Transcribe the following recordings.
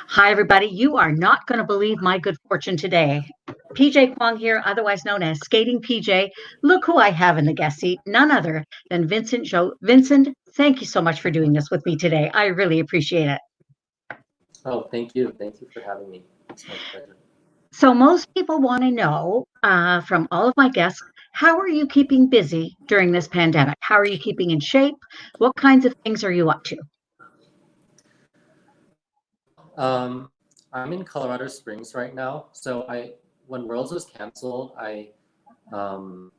Hi, everybody. You are not going to believe my good fortune today. PJ Kwong here, otherwise known as Skating PJ. Look who I have in the guest seat, none other than Vincent Zhou. Vincent, thank you so much for doing this with me today. I really appreciate it. Oh, thank you. Thank you for having me. It's my pleasure. So, most people want to know from all of my guests, how are you keeping busy during this pandemic? How are you keeping in shape? What kinds of things are you up to? I'm in Colorado Springs right now. When Worlds was canceled, um,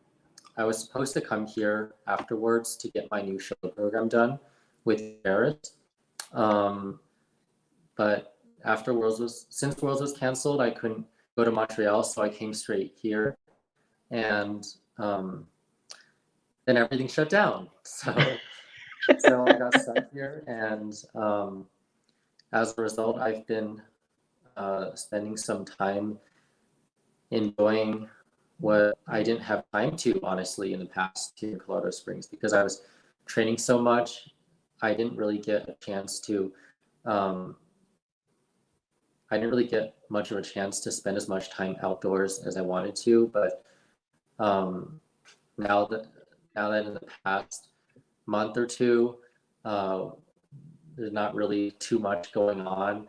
I was supposed to come here afterwards to get my new show program done with Barrett. Um, but since Worlds was canceled, I couldn't go to Montreal, so I came straight here, and um, then everything shut down. So I got stuck here, and as a result, I've been spending some time enjoying what I didn't have time to, honestly, in the past here in Colorado Springs because I was training so much. I didn't really get a chance to, um, I didn't really get much of a chance to spend as much time outdoors as I wanted to. But um, now that now that in the past month or two, uh, there's not really too much going on.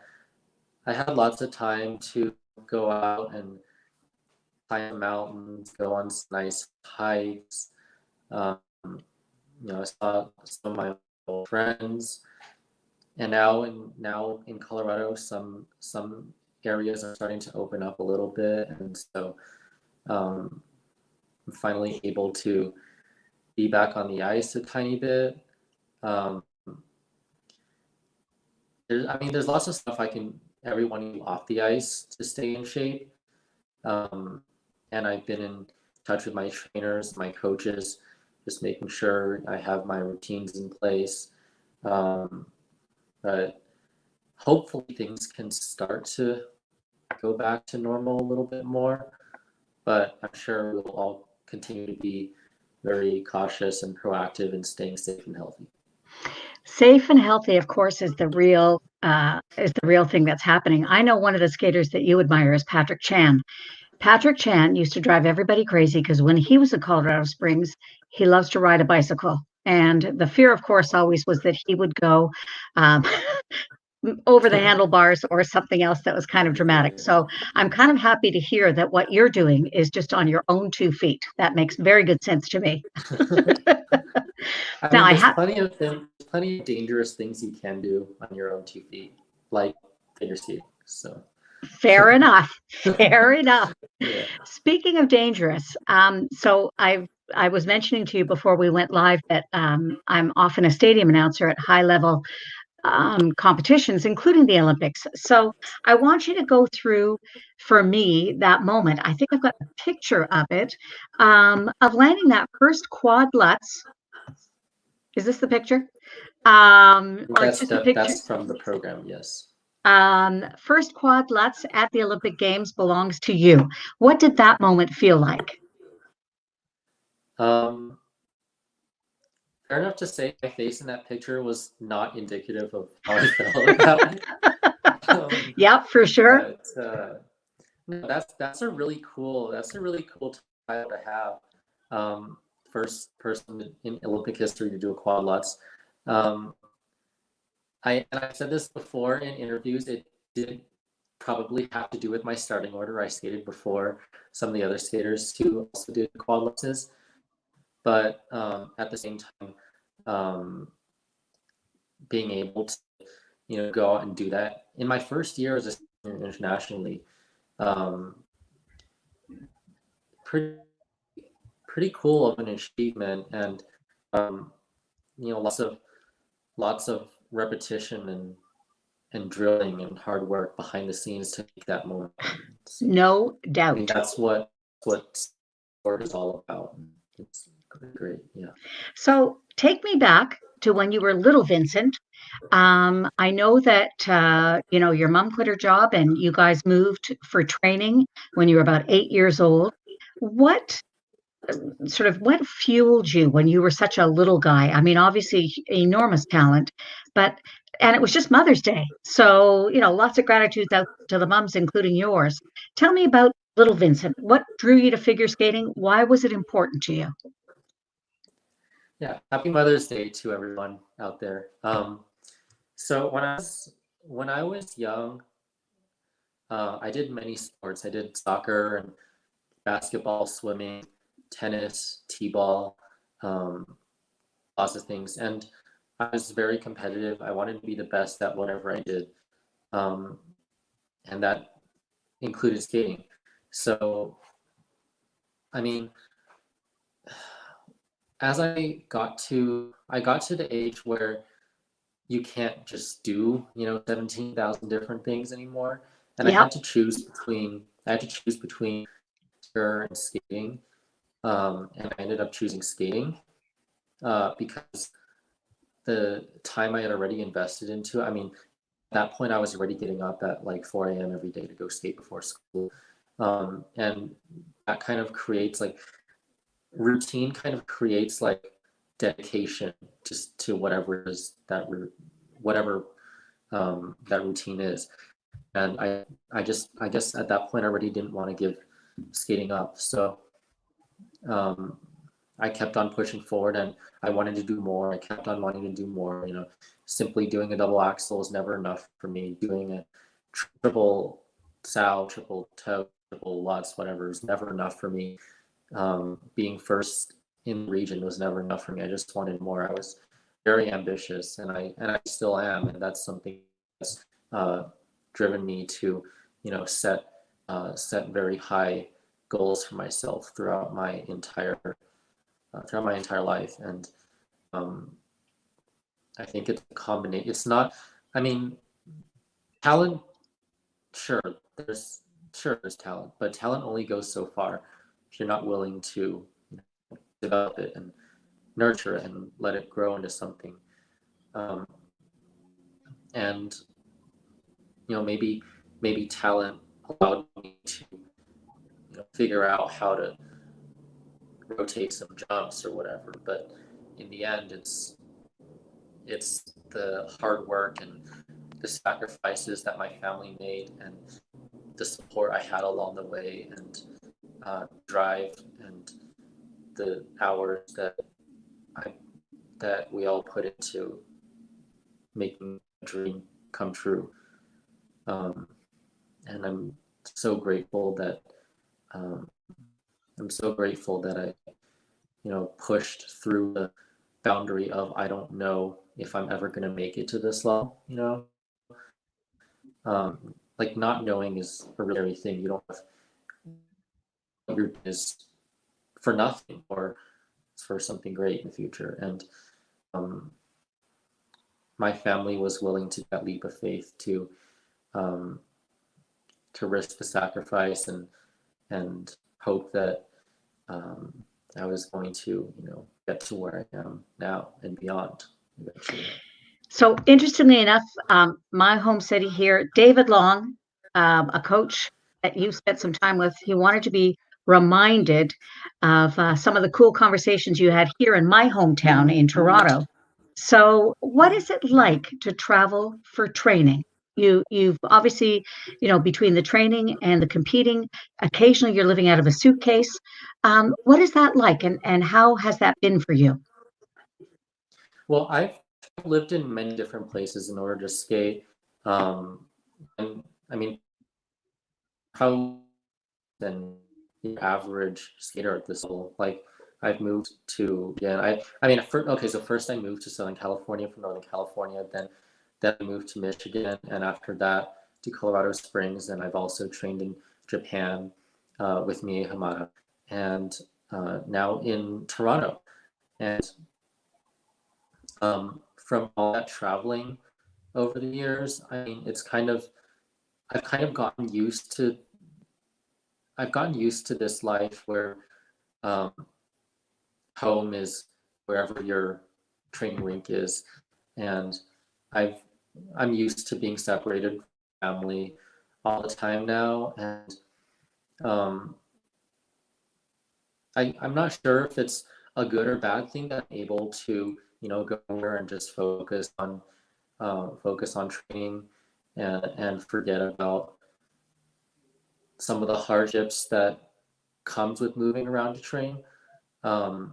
I had lots of time to go out and climb mountains, go on some nice hikes. Um, I saw some of my old friends, and now in Colorado, some areas are starting to open up a little bit, and so I'm finally able to be back on the ice a tiny bit. Um, there's lots of stuff everyone can do off the ice to stay in shape. Um, and I've been in touch with my trainers, my coaches, just making sure I have my routines in place. But hopefully things can start to go back to normal a little bit more. But I'm sure we'll all continue to be very cautious and proactive in staying safe and healthy. Safe and healthy, of course, is the real thing that's happening. I know one of the skaters that you admire is Patrick Chan. Patrick Chan used to drive everybody crazy because when he was in Colorado Springs, he loves to ride a bicycle. And the fear, of course, always was that he would go um, over the handlebars or something else that was kind of dramatic. Yeah. So I'm kind of happy to hear that what you're doing is just on your own 2 feet. That makes very good sense to me. I Now mean, I there's have plenty of dangerous things you can do on your own 2 feet, like figure skating. So fair enough. Fair enough. yeah. Speaking of dangerous, so I was mentioning to you before we went live that I'm often a stadium announcer at high level competitions, including the Olympics. So I want you to go through for me that moment. I think I've got a picture of it of landing that first quad lutz. Is this the picture? Or it's just a picture. That's from the program. Yes. First quad lutz at the Olympic Games belongs to you. What did that moment feel like? Um, Fair enough to say my face in that picture was not indicative of how I felt about it. Yep, for sure. But no, that's a really cool title to have. First person in Olympic history to do a quad lutz. Um, I've said this before in interviews. It did probably have to do with my starting order. I skated before some of the other skaters who also did quad lutzes, but at the same time, um, being able to go out and do that in my first year as a senior internationally, um, pretty pretty cool of an achievement, and um, lots of repetition and drilling and hard work behind the scenes to make that moment. So, No I think doubt. that's what sport is all about. It's great, yeah. So take me back to when you were little Vincent. I know that your mom quit her job and you guys moved for training when you were about 8 years old. What what fueled you when you were such a little guy? I mean, obviously enormous talent, but and it was just Mother's Day. So, lots of gratitude out to the moms, including yours. Tell me about little Vincent. What drew you to figure skating? Why was it important to you? Yeah, happy Mother's Day to everyone out there. So when I was young, I did many sports. I did soccer and basketball, swimming, tennis, t-ball, um, lots of things. And I was very competitive. I wanted to be the best at whatever I did, um, and that included skating. So, I mean, as I got to the age where you can't just do 17,000 different things anymore, and Yep. I had to choose between soccer and skating, and I ended up choosing skating because the time I had already invested into it. I mean, at that point I was already getting up at like 4 a.m. every day to go skate before school, and that kind of creates like routine kind of creates like dedication just to whatever is whatever that routine is. And I guess at that point I already didn't want to give skating up. So um, I kept on pushing forward and I wanted to do more. I kept on wanting to do more. Simply doing a double axel is never enough for me. Doing a triple sow, triple toe, triple lutz, whatever is never enough for me. Being first in the region was never enough for me. I just wanted more. I was very ambitious, and I still am, and that's something that's driven me to, set very high goals for myself throughout my entire life. And um, I think it's a combination. It's not. I mean, talent. Sure, there's there's talent, but talent only goes so far if you're not willing to develop it and nurture it and let it grow into something. Um, and maybe talent allowed me to figure out how to rotate some jumps or whatever. But in the end, it's the hard work and the sacrifices that my family made and the support I had along the way and drive and the hours I that we all put into making a dream come true. Um, and so grateful that um, I'm so grateful that I, pushed through the boundary of I don't know if I'm ever going to make it to this level. Like not knowing is a really scary thing. You don't have your is for nothing or for something great in the future. And um, my family was willing to take that leap of faith um, to risk the sacrifice and hope that um, I was going to, get to where I am now and beyond eventually. So, interestingly enough, my home city here, David Long, a coach that you spent some time with, he wanted to be reminded of some of the cool conversations you had here in my hometown in Toronto. So, what is it like to travel for training? You've obviously, between the training and the competing, occasionally you're living out of a suitcase. What is that like, and how has that been for you? Well, I've lived in many different places in order to skate. And I mean, how than the average skater at this level. Like I've moved to again. Okay. So first I moved to Southern California from Northern California. Then I moved to Michigan, and after that to Colorado Springs. And I've also trained in Japan with Mie Hamada, and now in Toronto. And from all that traveling over the years, I mean, I've kind of gotten used to this life where um, home is wherever your training rink is, and I've I'm used to being separated from family all the time now, and um, I'm not sure if it's a good or bad thing that I'm able to go there and just focus on focus on training and forget about some of the hardships that comes with moving around to train. But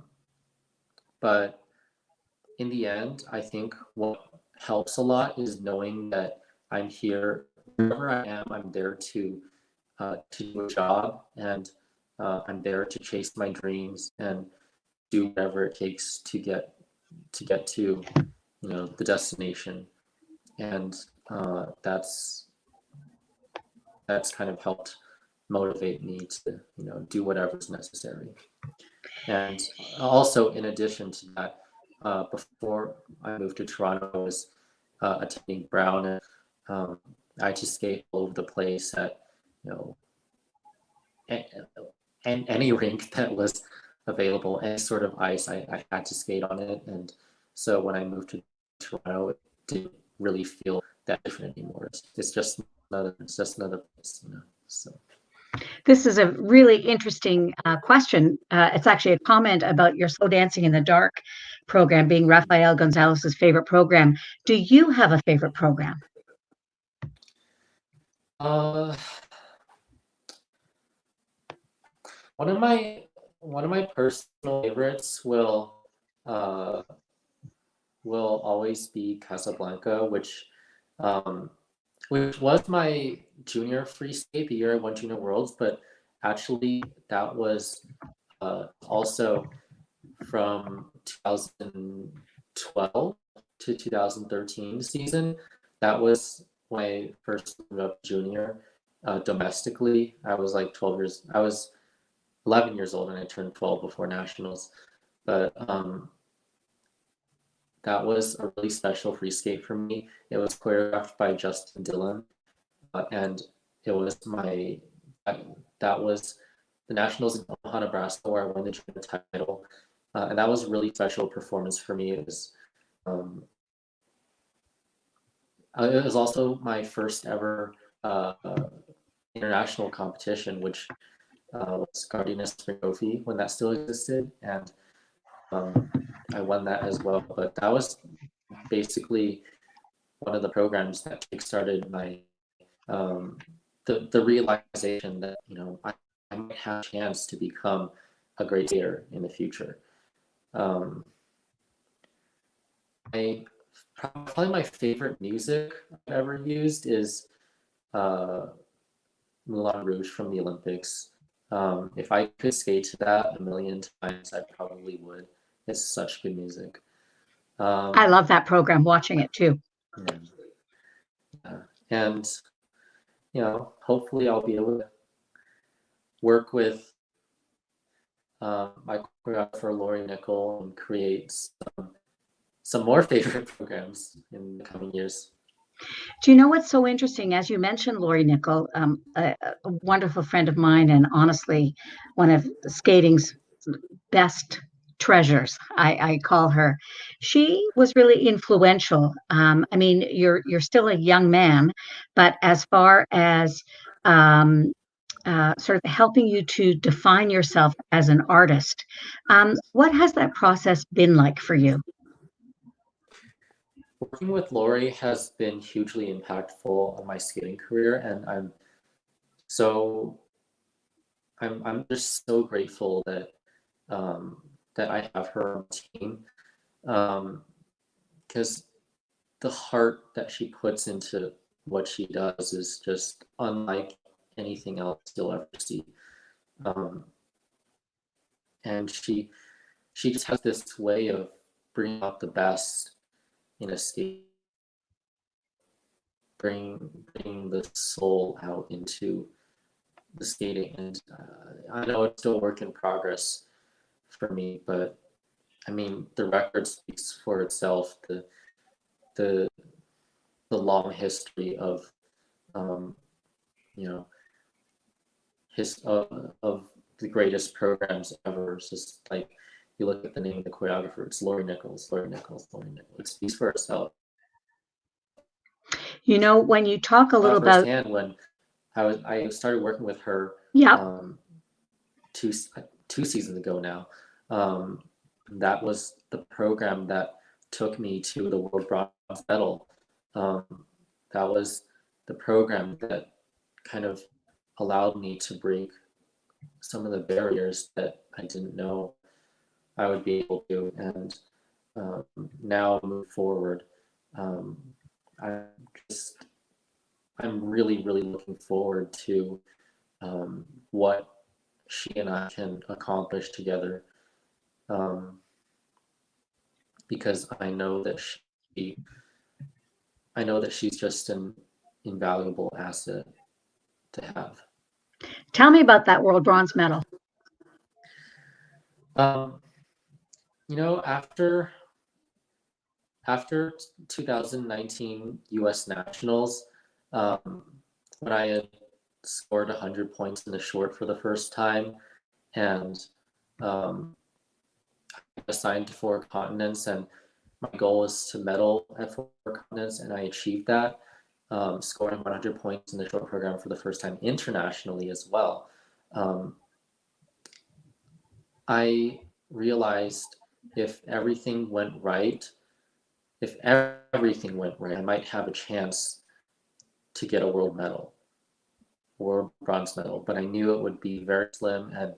in the end, I think what helps a lot is knowing that I'm here wherever I am. I'm there to do a job, and I'm there to chase my dreams and do whatever it takes to get to the destination. And that's kind of helped motivate me to do whatever's necessary. And also, in addition to that, before I moved to Toronto, I was attending Brown, and I just skate all over the place at you know and any rink that was available, any sort of ice, I had to skate on it. And so when I moved to Toronto, it didn't really feel that different anymore. It's just another place. So This is a really interesting question. It's actually a comment about your Slow Dancing in the Dark program being Rafael Gonzalez's favorite program. Do you have a favorite program? uh, one of my personal favorites uh, will always be Casablanca, which was my junior free skate the year I won Junior Worlds, but actually that was also from 2012 to 2013 season. That was when I first moved up junior domestically. I was like 12 years. I was 11 years old and I turned 12 before nationals. But that was a really special free skate for me. It was choreographed by Justin Dillon, and it was that was the nationals in Omaha, Nebraska, where I won the junior title, and that was a really special performance for me. It was also my first ever international competition, which was Gardena Spring Trophy when that still existed, and I won that as well. But that was basically one of the programs that kickstarted my the realization that I might have a chance to become a great skater in the future. I Probably my favorite music I've ever used is uh, Moulin Rouge from the Olympics. If I could skate to that a million times, I probably would. It's such good music. I love that program, watching it too. Yeah. Yeah. And hopefully I'll be able to work with my choreographer Laurie Nickel and create some more favorite programs in the coming years. Do you know what's so interesting? As you mentioned, Laurie Nickel, a wonderful friend of mine, and honestly, one of skating's best treasures. I call her. She was really influential. I mean, you're still a young man, but as far as sort of helping you to define yourself as an artist, what has that process been like for you? Working with Laurie has been hugely impactful on my skating career, and so I'm just so grateful that that I have her on the team, because the heart that she puts into what she does is just unlike anything else you'll ever see. Um, and she just has this way of bringing out the best in a skate, bringing the soul out into the skating. And I know it's still a work in progress for me, but I mean the record speaks for itself. The the long history of um, you know of the greatest programs ever. It's just like you look at the name of the choreographer, it's Laurie Nichols, Laurie Nichols, Laurie Nichols. It speaks for itself. You know, when you talk a little about, Firsthand when I started working with her yeah, two two seasons ago now. That was the program that took me to the world bronze medal That was the program that kind of allowed me to break some of the barriers that I didn't know I would be able to, and now move forward. Um, I'm just, I'm really, really looking forward to what she and I can accomplish together, um, because she, I know that she's just an invaluable asset to have. Tell me about that world bronze medal. Um, you know, after 2019 U.S. Nationals, when I had scored 100 points in the short for the first time, and um, assigned to 4 continents, and my goal was to medal at 4 continents, and I achieved that, scoring 100 points in the short program for the first time internationally as well. I realized if everything went right, if everything went right, I might have a chance to get a world medal or bronze medal, but I knew it would be very slim and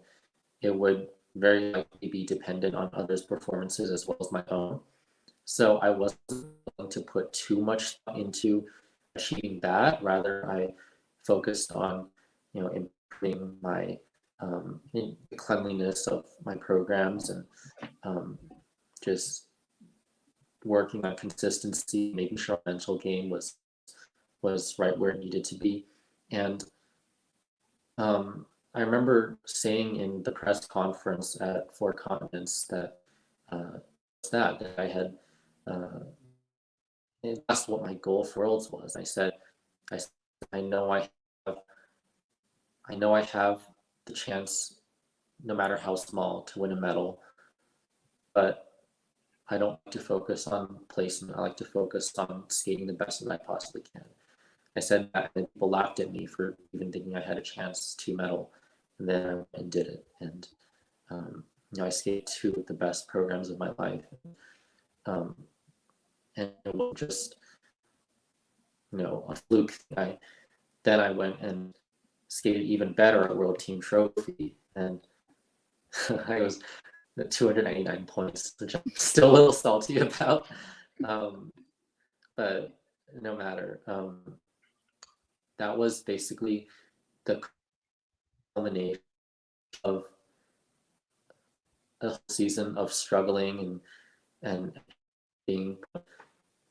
it would very likely be dependent on others' performances as well as my own. So I wasn't willing to put too much into achieving that. Rather, I focused on, improving my the cleanliness of my programs, and just working on consistency, making sure our mental game was right where it needed to be. And I remember saying in the press conference at 4 continents that that I had asked what my goal for Worlds was. I, I know have, I know I have the chance, no matter how small, to win a medal, but I don't like to focus on placement. I like to focus on skating the best that I possibly can. I said that, and people laughed at me for even thinking I had a chance to medal, and then I went and did it. And I skated two of the best programs of my life, and it was just a fluke. Then I went and skated even better at World Team Trophy, and I was at 299 points, which I'm still a little salty about. But no matter. That was basically the culmination of a whole season of struggling and being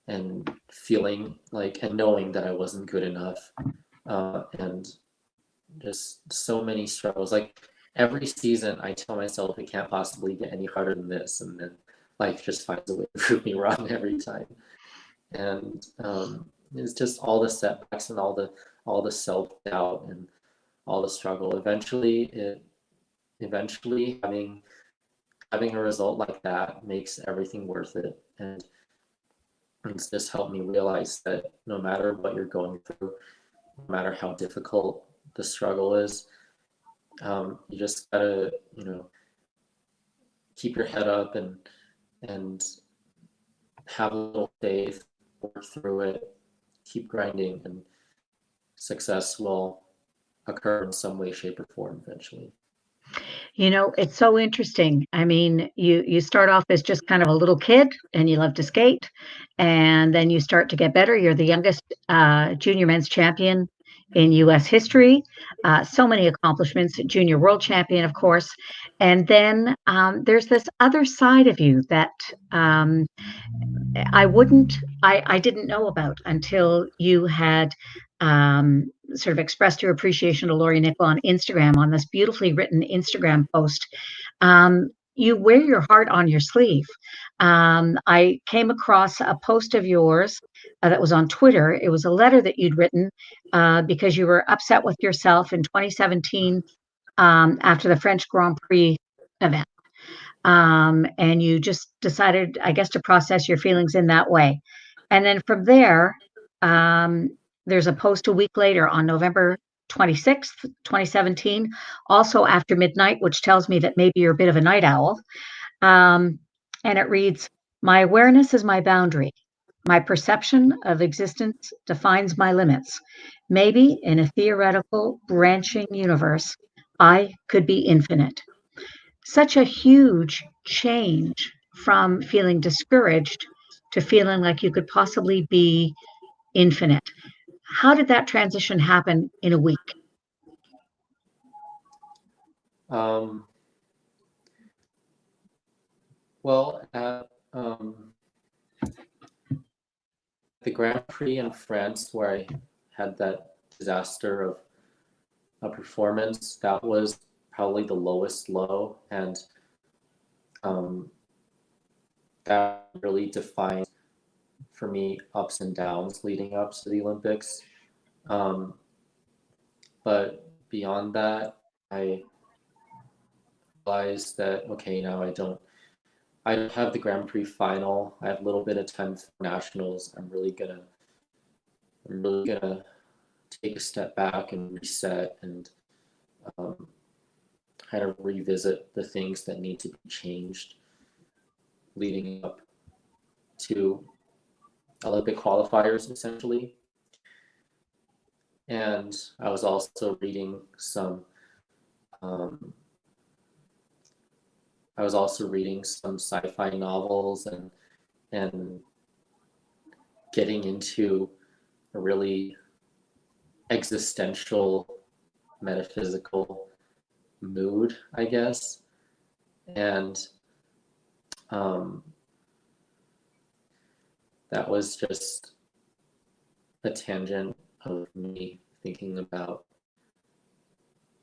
and feeling like and knowing that I wasn't good enough, and just so many struggles. Like every season, I tell myself it can't possibly get any harder than this, and then life just finds a way to prove me wrong every time. And it's just all the setbacks and all the self doubt and all the struggle. Eventually having a result like that makes everything worth it, and it's just helped me realize that no matter what you're going through, no matter how difficult the struggle is, you just gotta keep your head up and have a little faith, work through it, keep grinding, and success will occur in some way, shape, or form eventually. It's so interesting. I mean, you start off as just kind of a little kid and you love to skate, and then you start to get better. You're the youngest junior men's champion in U.S. history. So many accomplishments, junior world champion, of course. And then there's this other side of you that I didn't know about until you had sort of expressed your appreciation to Laurie Nickel on Instagram on this beautifully written Instagram post. You wear your heart on your sleeve. I came across a post of yours that was on Twitter. It was a letter that you'd written because you were upset with yourself in 2017 after the French Grand Prix event. And you just decided, I guess, to process your feelings in that way. And then from there, there's a post a week later on November 26th, 2017, also after midnight, which tells me that maybe you're a bit of a night owl. And it reads, "My awareness is my boundary. My perception of existence defines my limits. Maybe in a theoretical, branching universe, I could be infinite. Such a huge change from feeling discouraged to feeling like you could possibly be infinite. How did that transition happen in a week? Um, well, at the Grand Prix in France, where I had that disaster of a performance, that was probably the lowest low, and um, that really defined for me ups and downs leading up to the Olympics. Um, but beyond that, I realized that okay, now I don't have the Grand Prix final. I have a little bit of time for nationals. I'm really gonna take a step back and reset and um, kind of revisit the things that need to be changed leading up to Olympic qualifiers, essentially. And I was also reading some. Um, I was also reading some sci-fi novels and getting into a really existential, metaphysical mood, I guess. And um, that was just a tangent of me thinking about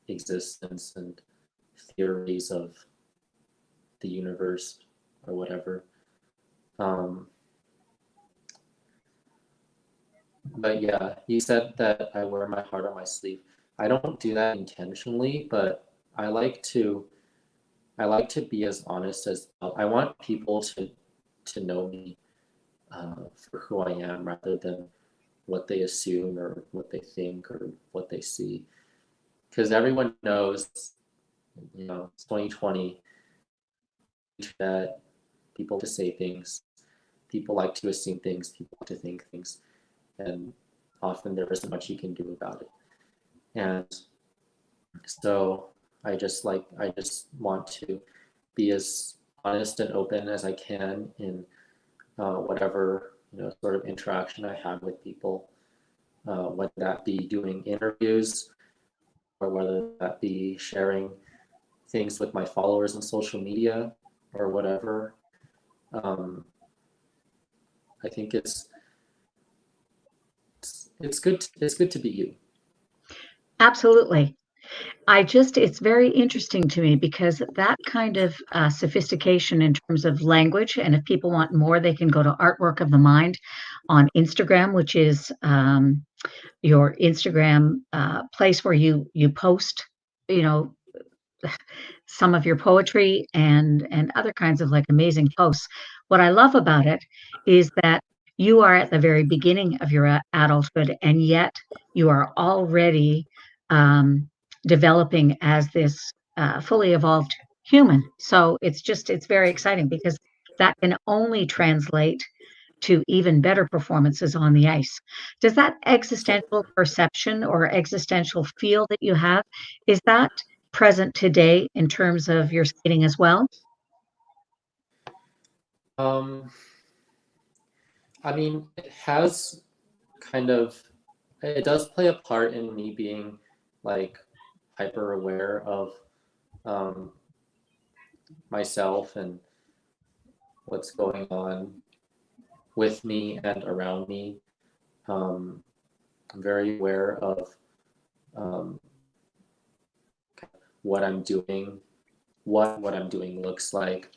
existence and theories of the universe or whatever. Um, but yeah, you said that I wear my heart on my sleeve. I don't do that intentionally, but I like to I like to be as honest as I want people to know me for who I am rather than what they assume or what they think or what they see. Because everyone knows, it's 2020, that people like to say things, people like to assume things, people like to think things, and often there isn't much you can do about it. And so I just want to be as honest and open as I can in whatever sort of interaction I have with people, whether that be doing interviews or whether that be sharing things with my followers on social media or whatever. Um, I think it's good to be you. Absolutely. It's very interesting to me because that kind of sophistication in terms of language, and if people want more, they can go to Artwork of the Mind on Instagram, which is your Instagram place where you post, you know, some of your poetry and other kinds of like amazing posts. What I love about it is that you are at the very beginning of your adulthood, and yet you are already um, developing as this fully evolved human. So it's very exciting because that can only translate to even better performances on the ice. Does that So, existential perception or existential feel that you have, is that present today in terms of your skating as well? um, I mean, kind of, it does play a part in me being like hyper aware of um, myself and what's going on with me and around me. Um, I'm very aware of um, what I'm doing, what I'm doing looks like,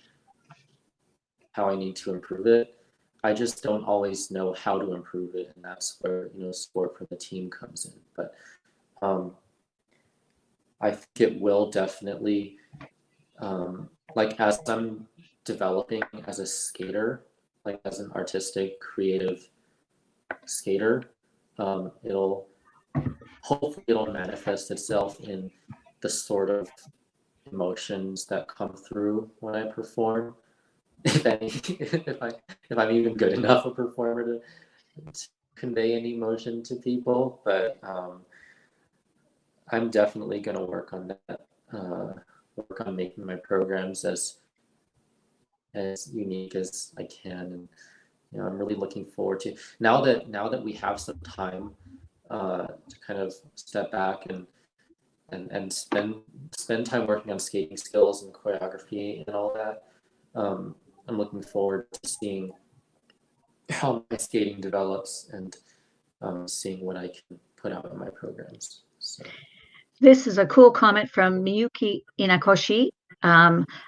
how I need to improve it. I just don't always know how to improve it, and that's where support from the team comes in. But um, I think it will definitely, like as I'm developing as a skater, like as an artistic, creative skater, it'll hopefully it'll manifest itself in the sort of emotions that come through when I perform. if any, if I'm even good enough a performer to convey any emotion to people. But I'm definitely going to work on that. Work on making my programs as unique as I can, and I'm really looking forward to now that we have some time to kind of step back and spend time working on skating skills and choreography and all that. I'm looking forward to seeing how my skating develops and seeing what I can put out in my programs. So. This is a cool comment from Miyuki Inakoshi.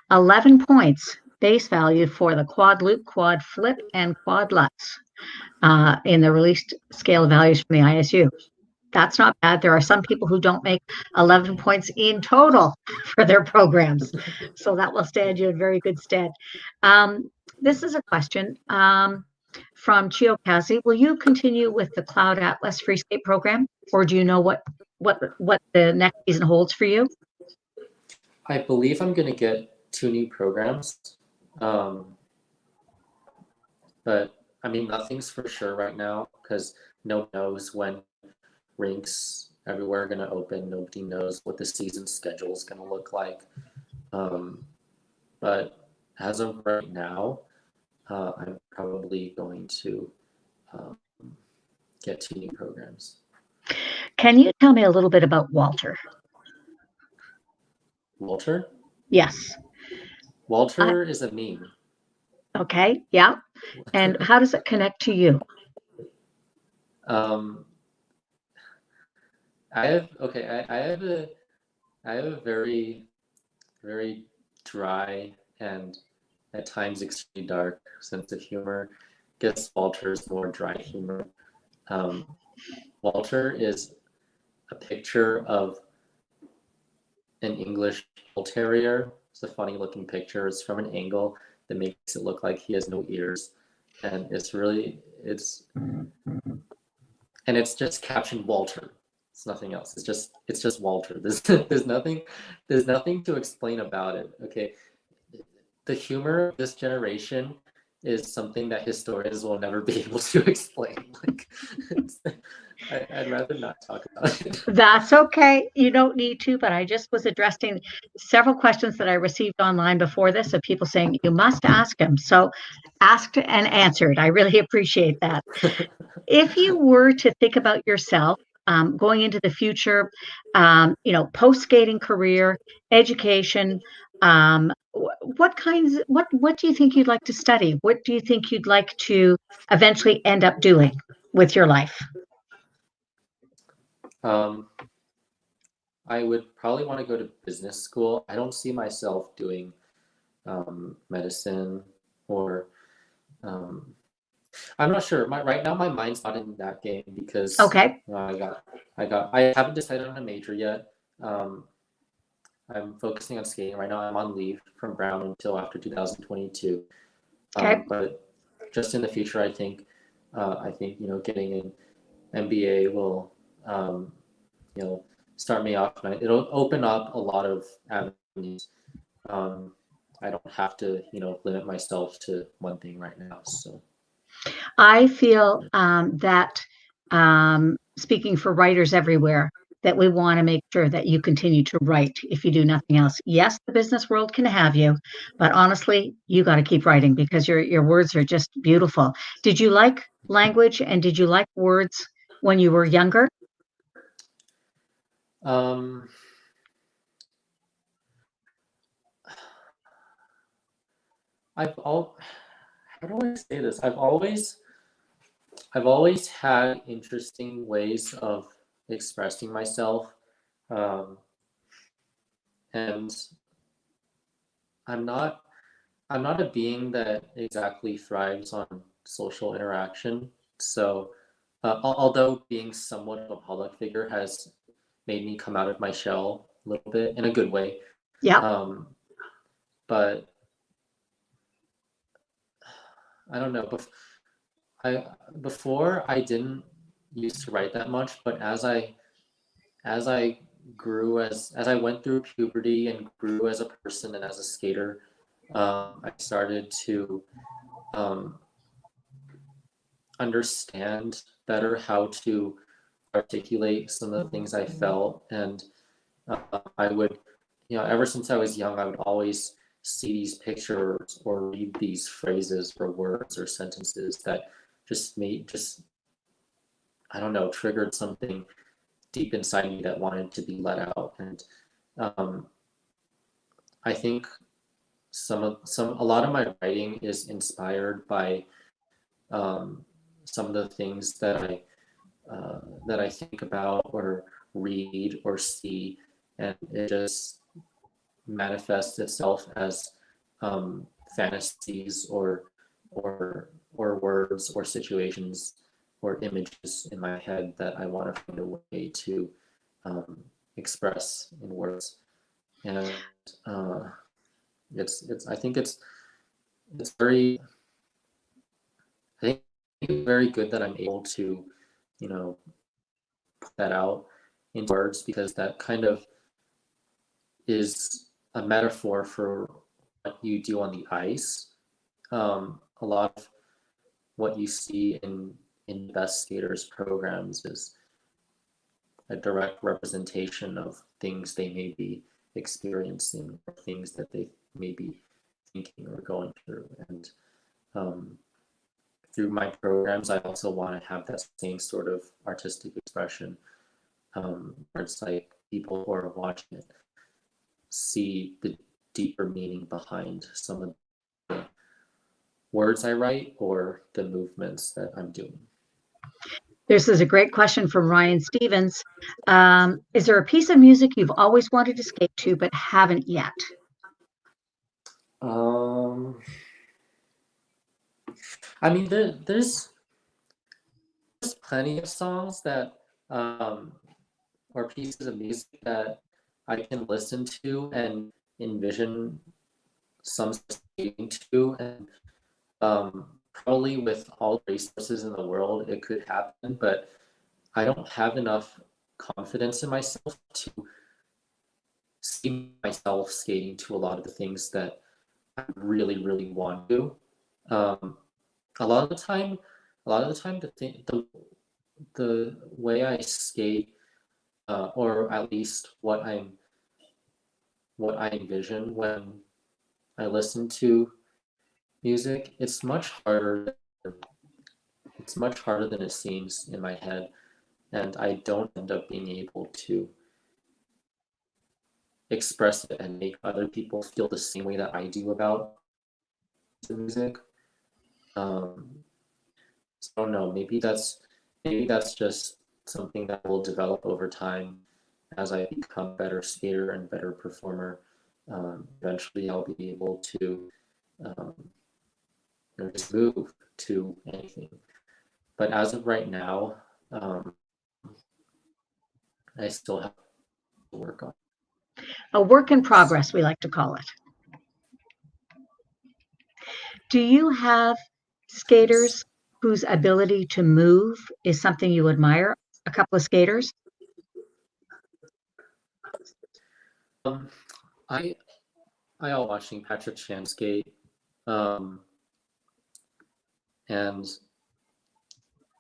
11 points base value for the quad loop, quad flip, and quad lutz in the released scale of values from the ISU. That's not bad. There are some people who don't make 11 points in total for their programs. So that will stand you in very good stead. This is a question from Chio Kazi. Will you continue with the Cloud Atlas free skate program, or do you know what the next season holds for you? I believe I'm going to get 2 new programs. But I mean, nothing's for sure right now because no one knows when rinks everywhere are going to open. Nobody knows what the season schedule is going to look like. But as of right now, I'm probably going to get 2 new programs. Can you tell me a little bit about Walter? Walter? Yes. Walter is a meme. Okay, yeah. And how does it connect to you? I have a very, very dry and at times extremely dark sense of humor. I guess Walter's more dry humor. Walter is a picture of an English Bull Terrier. It's a funny looking picture. It's from an angle that makes it look like he has no ears. And it's just captioned Walter. It's nothing else. It's just Walter. There's nothing to explain about it. Okay. The humor of this generation is something that historians will never be able to explain. Like, I'd rather not talk about it. That's okay. You don't need to, but I just was addressing several questions that I received online before this of people saying you must ask him. So asked and answered. I really appreciate that. If you were to think about yourself going into the future, post skating career, education, what do you think you'd like to study? What do you think you'd like to eventually end up doing with your life? I would probably want to go to business school. I don't see myself doing medicine or I'm not sure. Right now my mind's not in that game because Okay. I haven't decided on a major yet. I'm focusing on skating right now. I'm on leave from Brown until after 2022. Okay. But just in the future, I think getting an MBA will start me off. It'll open up a lot of avenues. I don't have to limit myself to one thing right now. So I feel that speaking for writers everywhere, that we want to make sure that you continue to write if you do nothing else. Yes, the business world can have you, but honestly, you got to keep writing because your words are just beautiful. Did you like language and did you like words when you were younger? How do I say this? I've always had interesting ways of expressing myself, and I'm not a being that exactly thrives on social interaction. So, although being somewhat of a public figure has made me come out of my shell a little bit in a good way, Yeah. but I don't know. Before I didn't used to write that much, but as I grew as I went through puberty and grew as a person and as a skater, I started to um, understand better how to articulate some of the things I felt. And I would, ever since I was young, I would always see these pictures or read these phrases or words or sentences that just I don't know, triggered something deep inside me that wanted to be let out. And um, I think a lot of my writing is inspired by um, some of the things that I think about or read or see, and it just manifests itself as fantasies or words or situations or images in my head that I want to find a way to um, express in words. And uh, it's I think it's very I think it's very good that I'm able to, you know, put that out into words, because that kind of is a metaphor for what you do on the ice. A lot of what you see in best skaters programs is a direct representation of things they may be experiencing or things that they may be thinking or going through. And um, through my programs, I also want to have that same sort of artistic expression, where it's like people who are watching it see the deeper meaning behind some of the words I write or the movements that I'm doing. This is a great question from Ryan Stevens. Is there a piece of music you've always wanted to skate to but haven't yet? Um, I mean, there's plenty of songs that um, or pieces of music that I can listen to and envision some skating to, and probably with all the resources in the world, it could happen, but I don't have enough confidence in myself to see myself skating to a lot of the things that I really, really want to. Um, a lot of the time, the way I skate, or at least what I envision when I listen to music, it's much harder than it seems in my head, and I don't end up being able to express it and make other people feel the same way that I do about the music. So I don't know, maybe that's just something that will develop over time as I become a better skater and better performer. Eventually, I'll be able to um, just move to anything. But as of right now, um, I still have to work on. A work in progress, we like to call it. Do you have skaters whose ability to move is something you admire? A couple of skaters? Um, I I watching Patrick Chan skate, um, and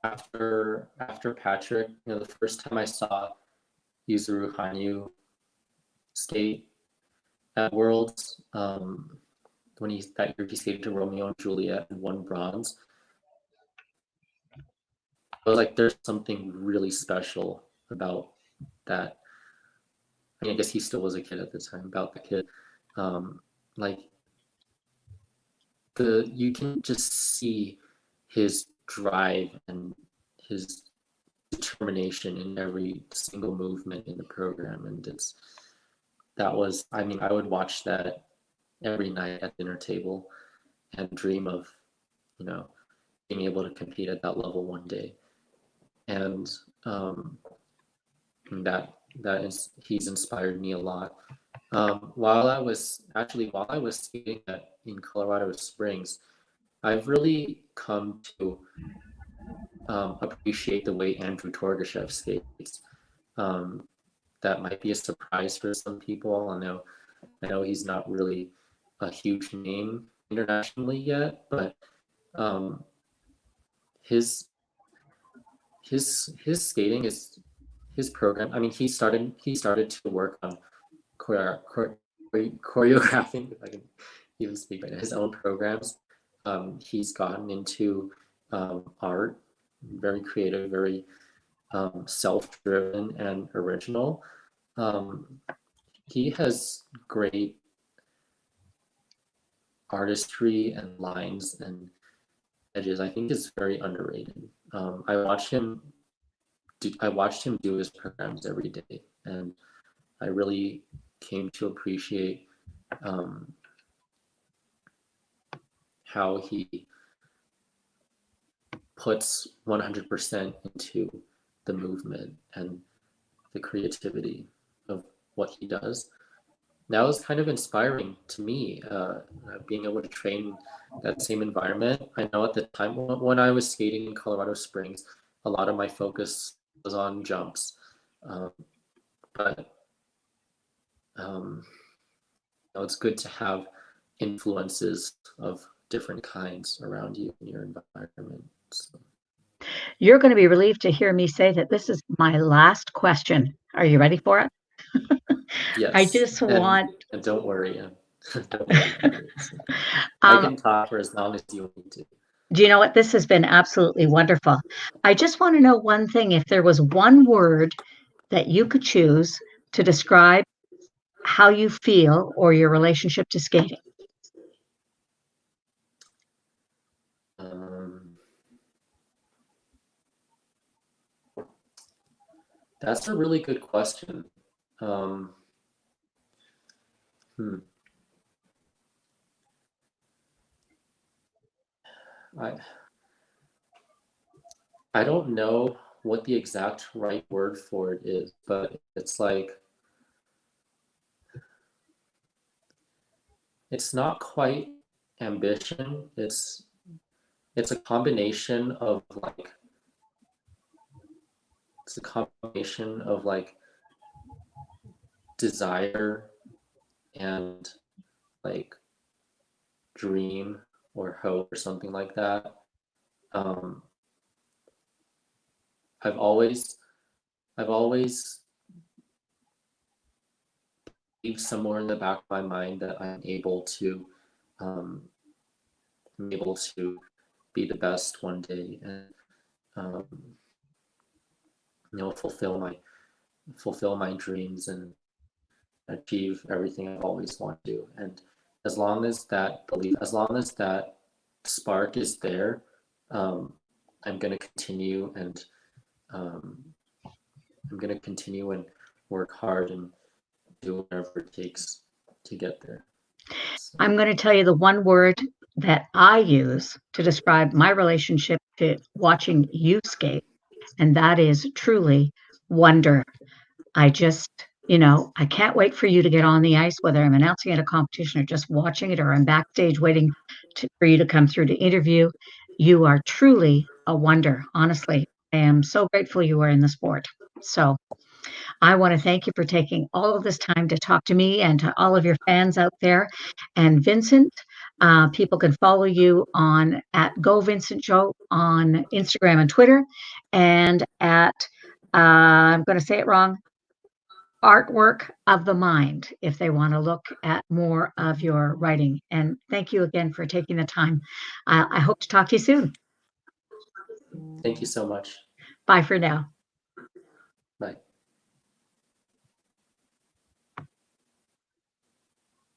after Patrick, the first time I saw Yuzuru Hanyu skate at Worlds, when that year he skated to Romeo and Juliet and won bronze, I was like, there's something really special about that. I mean, I guess he still was a kid at the time, about the kid. Like you can just see his drive and his determination in every single movement in the program, and I mean, I would watch that every night at dinner table and dream of, you know, being able to compete at that level one day. And that is he's inspired me a lot. While I was skating in Colorado Springs, I've really come to appreciate the way Andrew Torgashev skates. That might be a surprise for some people. I know he's not really a huge name internationally yet, but his skating is his program. I mean, he started to work on choreographing, if I can even speak right now, his own programs. He's gotten into art, very creative, very self-driven and original. He has great artistry and lines and edges. I think is very underrated. I watched him do his programs every day, and I really came to appreciate how he puts 100% into the movement and the creativity of what he does. That was kind of inspiring to me, being able to train that same environment. I know at the time when I was skating in Colorado Springs, a lot of my focus was on jumps, but it's good to have influences of different kinds around you in your environment. So. You're going to be relieved to hear me say that this is my last question. Are you ready for it? Yes. I just want. And don't worry. Don't worry about it. So I can talk for as long as you need to. Do you know what? This has been absolutely wonderful. I just want to know one thing. If there was one word that you could choose to describe how you feel or your relationship to skating. That's a really good question. I don't know what the exact right word for it is, but it's like, it's not quite ambition. It's a combination of like, desire and like dream or hope or something like that. I've always believed somewhere in the back of my mind that I'm able to be the best one day, and fulfill my dreams and achieve everything I always want to do. And as long as that spark is there, I'm going to continue and work hard and do whatever it takes to get there. So. I'm going to tell you the one word that I use to describe my relationship to watching you skate, and that is truly wonder. I just, I can't wait for you to get on the ice, whether I'm announcing at a competition or just watching it, or I'm backstage waiting for you to come through to interview. You are truly a wonder. Honestly, I am so grateful you are in the sport. So I want to thank you for taking all of this time to talk to me and to all of your fans out there. And Vincent, people can follow you on at Go Vincent Zhou on Instagram and Twitter, and at I'm going to say it wrong, Artwork of the Mind, if they want to look at more of your writing. And thank you again for taking the time. I hope to talk to you soon. Thank you so much. Bye for now. Bye.